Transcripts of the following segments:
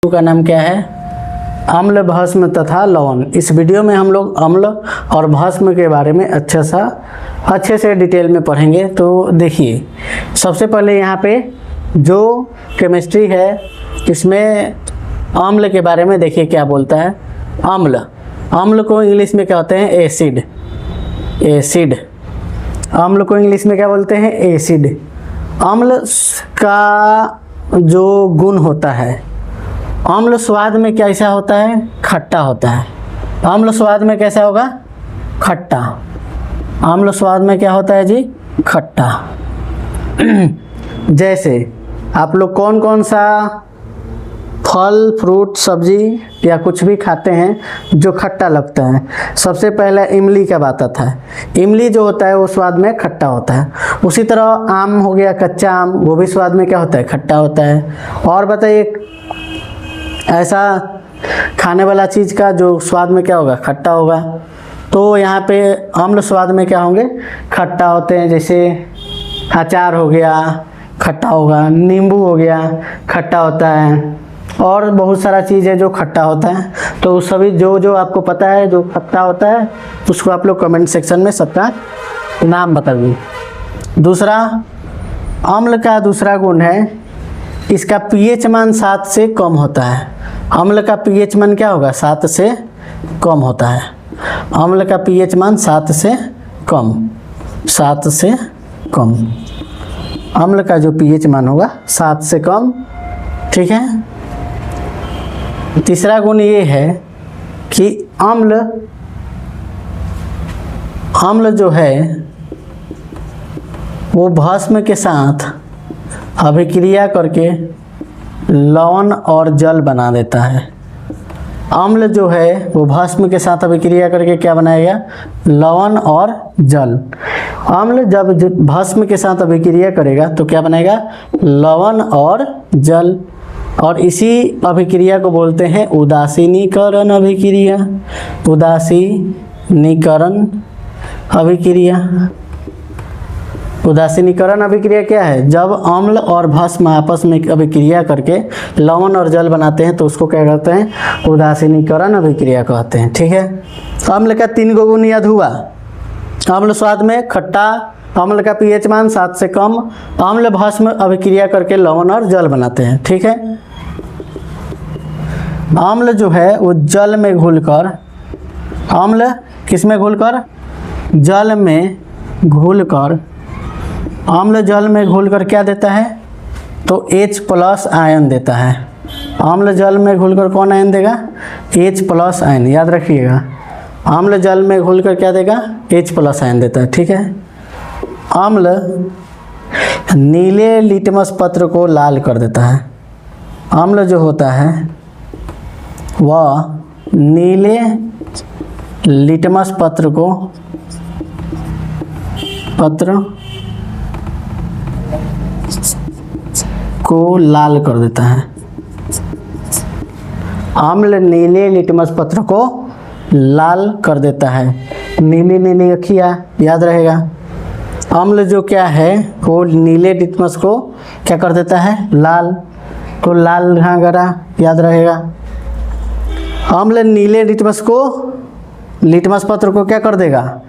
का नाम क्या है? अम्ल, भस्म तथा लवण। इस वीडियो में हम लोग अम्ल और भस्म के बारे में अच्छे से डिटेल में पढ़ेंगे। तो देखिए, सबसे पहले यहाँ पे जो केमिस्ट्री है इसमें अम्ल के बारे में देखिए क्या बोलता है। अम्ल, अम्ल को इंग्लिश में क्या होते हैं? एसिड। एसिड, अम्ल को इंग्लिश में क्या बोलते हैं? एसिड। अम्ल का जो गुण होता है, अम्ल स्वाद में कैसा होता है? खट्टा होता है। अम्ल स्वाद में कैसा होगा? खट्टा। अम्ल स्वाद में क्या होता है जी? खट्टा। जैसे आप लोग कौन कौन सा फल, फ्रूट, सब्जी या कुछ भी खाते हैं जो खट्टा लगता है? सबसे पहले इमली का बात आता है। इमली जो होता है वो स्वाद में खट्टा होता है। उसी तरह आम हो गया, कच्चा आम, वो भी स्वाद में क्या होता है? खट्टा होता है। और बताइए ऐसा खाने वाला चीज़ का जो स्वाद में क्या होगा? खट्टा होगा। तो यहाँ पे अम्ल स्वाद में क्या होंगे? खट्टा होते हैं। जैसे अचार हो गया, खट्टा होगा। नींबू हो गया, खट्टा होता है। और बहुत सारा चीज़ है जो खट्टा होता है। तो सभी जो आपको पता है जो खट्टा होता है उसको आप लोग कमेंट सेक्शन में सबका नाम बता दीजिए। दूसरा, अम्ल का दूसरा गुण है इसका पीएच मान 7 से कम होता है। अम्ल का पीएच मान क्या होगा? 7 से कम होता है। अम्ल का पीएच मान 7 से कम, 7 से कम। अम्ल का जो पीएच मान होगा 7 से कम, ठीक है। तीसरा गुण ये है कि अम्ल जो है वो भस्म के साथ अभिक्रिया करके लवण और जल बना देता है। अम्ल जो है वो भस्म के साथ अभिक्रिया करके क्या बनाएगा? लवण और जल। अम्ल जब भस्म के साथ अभिक्रिया करेगा तो क्या बनेगा? लवण और जल। और इसी अभिक्रिया को बोलते हैं उदासीनीकरण अभिक्रिया। उदासीनीकरण अभिक्रिया। उदासीनीकरण अभिक्रिया क्या है? जब अम्ल और भस्म आपस में अभिक्रिया करके लवण और जल बनाते हैं तो उसको क्या कहते हैं? उदासीनीकरण अभिक्रिया कहते हैं, ठीक है। अम्ल का 3 गुण याद हुआ। अम्ल स्वाद में खट्टा, अम्ल का पीएच मान 7 से कम, अम्ल भस्म अभिक्रिया करके लवण और जल बनाते हैं, ठीक है। अम्ल जो है वो जल में घुलकर, अम्ल किस में घुलकर? जल में घुलकर, अम्ल जल में घुलकर क्या देता है? तो H+ आयन देता है। अम्ल जल में घुलकर कौन आयन देगा? H+ आयन, याद रखिएगा। अम्ल जल में घुलकर क्या देगा? H+ आयन देता है, ठीक है। अम्ल नीले लिटमस पत्र को लाल कर देता है। अम्ल जो होता है वह नीले लिटमस पत्र को लाल कर देता है। अम्ल नीले लिटमस पत्र को लाल कर देता है। नीली नीली अखियाँ, याद रहेगा। अम्ल जो क्या है वो नीले लिटमस को क्या कर देता है? लाल। तो लाल घाघरा, याद रहेगा। अम्ल नीले लिटमस पत्र को क्या कर देगा?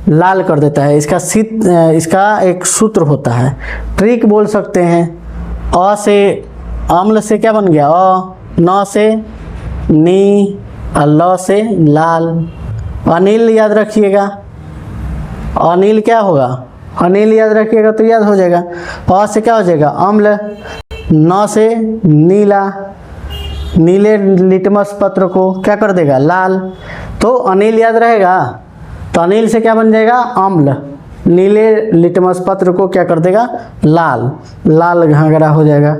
लाल कर देता है। इसका एक सूत्र होता है, ट्रिक बोल सकते हैं। अ से अम्ल से क्या बन गया? अ, न से नी, ल से लाल। अनिल याद रखिएगा। अनिल क्या होगा? अनिल याद रखिएगा तो याद हो जाएगा। अ से क्या हो जाएगा? अम्ल। न से नीला, नीले लिटमस पत्र को क्या कर देगा? लाल। तो अनिल याद रहेगा। तो अनिल से क्या बन जाएगा? अम्ल। नीले लिटमस पत्र को क्या कर देगा? लाल। लाल घाघरा हो जाएगा।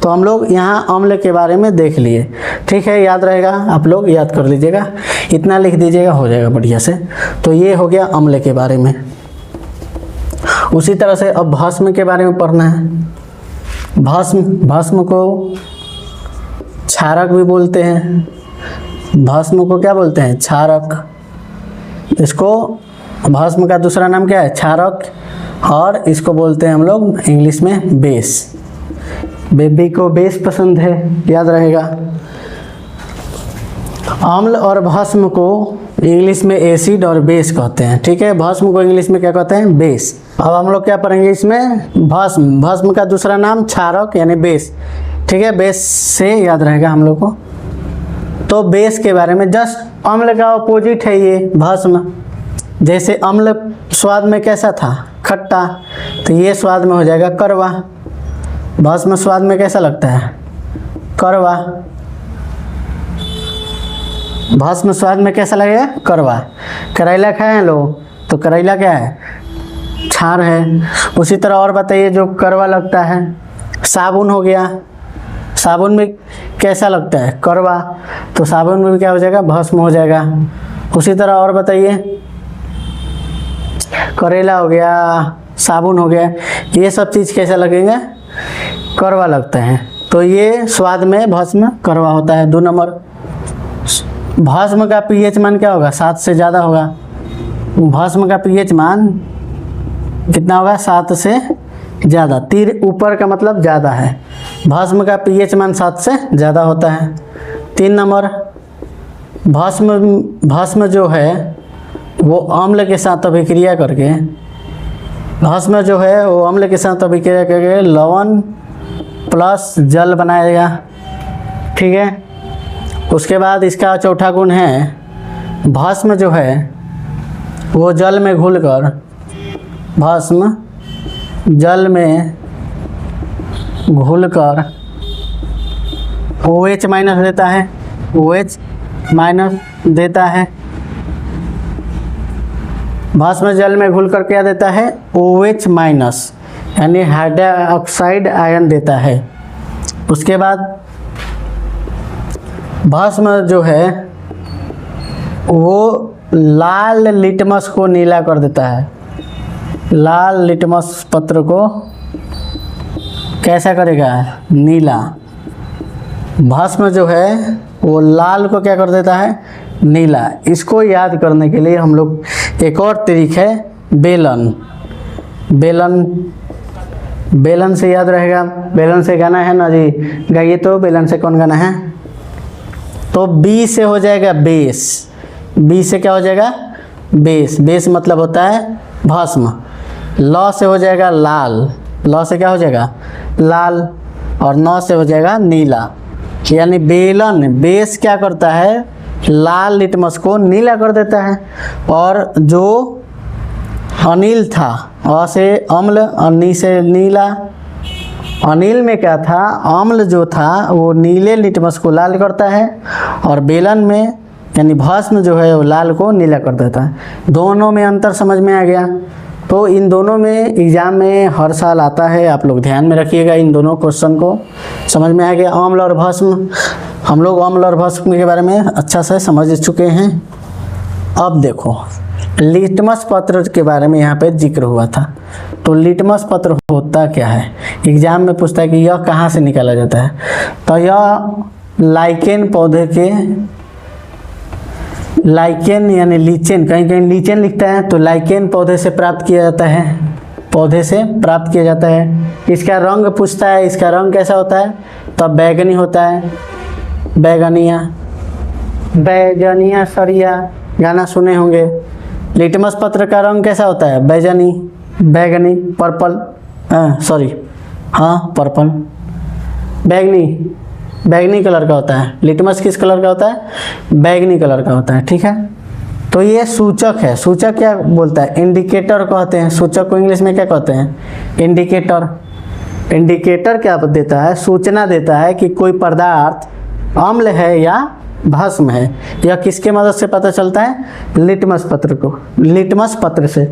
तो हम लोग यहाँ अम्ल के बारे में देख लिए, ठीक है। याद रहेगा, आप लोग याद कर लीजिएगा, इतना लिख दीजिएगा, हो जाएगा बढ़िया से। तो ये हो गया अम्ल के बारे में। उसी तरह से अब भस्म के बारे में पढ़ना है। भस्म को क्षारक भी बोलते हैं। भस्म को क्या बोलते हैं? क्षारक। इसको भस्म का दूसरा नाम क्या है? क्षारक। और इसको बोलते हैं हम लोग इंग्लिश में बेस। बेबी को बेस पसंद है, याद रहेगा। अम्ल और भस्म को इंग्लिश में एसिड और बेस कहते हैं, ठीक है। भस्म को इंग्लिश में क्या कहते हैं? बेस। अब हम लोग क्या पढ़ेंगे इसमें? भस्म। भस्म का दूसरा नाम क्षारक यानी बेस, ठीक है। बेस से याद रहेगा हम लोग को। तो बेस के बारे में, जस्ट अम्ल का अपोजिट है ये भस्म। जैसे अम्ल स्वाद में कैसा था? खट्टा, तो ये स्वाद में हो जाएगा कड़वा। भस्म स्वाद में कैसा लगता है? कड़वा। भस्म स्वाद में कैसा लगेगा? कड़वा। करेला खाए हैं लोग, तो करेला क्या है? क्षार है। उसी तरह और बताइए जो कड़वा लगता है। साबुन हो गया, साबुन में कैसा लगता है? कड़वा, तो साबुन में भी क्या हो जाएगा? भस्म हो जाएगा। उसी तरह और बताइए, करेला हो गया, साबुन हो गया, ये सब चीज़ कैसा लगेगा? कड़वा लगता है। तो ये स्वाद में भस्म कड़वा होता है। 2 नंबर, भस्म का पीएच मान क्या होगा? 7 से ज़्यादा होगा। भस्म का पीएच मान कितना होगा? 7 से ज़्यादा। तीर ऊपर का मतलब ज़्यादा है। भस्म का पीएच मान 7 से ज़्यादा होता है। 3 नंबर, भस्म जो है वो अम्ल के साथ अभिक्रिया करके, भस्म जो है वो अम्ल के साथ अभिक्रिया करके लवण प्लस जल बनाएगा, ठीक है। उसके बाद इसका चौथा गुण है, भस्म जो है वो जल में घुलकर, भस्म जल में घुलकर OH माइनस देता है, OH माइनस देता है। भस्म जल में घुलकर क्या देता है? OH माइनस यानी हाइड्रोक्साइड आयन देता है। उसके बाद भस्म जो है वो लाल लिटमस को नीला कर देता है। लाल लिटमस पत्र को कैसा करेगा? नीला। भस्म जो है वो लाल को क्या कर देता है? नीला। इसको याद करने के लिए हम लोग एक और तरीका है, बेलन। बेलन, बेलन से याद रहेगा। बेलन से गाना है ना जी, गाइए तो। बेलन से कौन गाना है? तो बी से हो जाएगा बेस। बी से क्या हो जाएगा? बेस। बेस मतलब होता है भस्म। ल से हो जाएगा लाल। ल से क्या हो जाएगा? लाल। और न से हो जाएगा नीला। यानी बेलन, बेस क्या करता है? लाल लिटमस को नीला कर देता है। और जो अनिल था, अ से अम्ल, अनि से नीला। अनिल में क्या था? अम्ल जो था वो नीले लिटमस को लाल करता है, और बेलन में यानी भस्म जो है वो लाल को नीला कर देता है। दोनों में अंतर समझ में आ गया। तो इन दोनों में एग्ज़ाम में हर साल आता है, आप लोग ध्यान में रखिएगा। इन दोनों क्वेश्चन को समझ में आ गया। अम्ल और भस्म, हम लोग अम्ल और भस्म के बारे में अच्छा से समझ चुके हैं। अब देखो, लिटमस पत्र के बारे में यहाँ पे जिक्र हुआ था। तो लिटमस पत्र होता क्या है? एग्जाम में पूछता है कि यह कहाँ से निकाला जाता है। तो यह लाइकेन पौधे के, लाइकेन यानी लीचेन, कहीं कहीं लीचेन लिखता है, तो लाइकेन पौधे से प्राप्त किया जाता है। पौधे से प्राप्त किया जाता है। इसका रंग पूछता है, इसका रंग कैसा होता है? तो बैगनी होता है। बैगनिया, बैगनिया सरिया गाना सुने होंगे। लिटमस पत्र का रंग कैसा होता है? बैगनी, बैगनी, पर्पल, पर्पल, बैगनी, बैगनी कलर का होता है। लिटमस किस कलर का होता है? बैगनी कलर का होता है, ठीक है। तो ये सूचक है। सूचक क्या बोलता है? इंडिकेटर कहते हैं। सूचक को इंग्लिश में क्या कहते हैं? इंडिकेटर। इंडिकेटर क्या देता है? सूचना देता है कि कोई पदार्थ अम्ल है या भस्म है। यह किसके मदद से पता चलता है? लिटमस पत्र को, लिटमस पत्र से।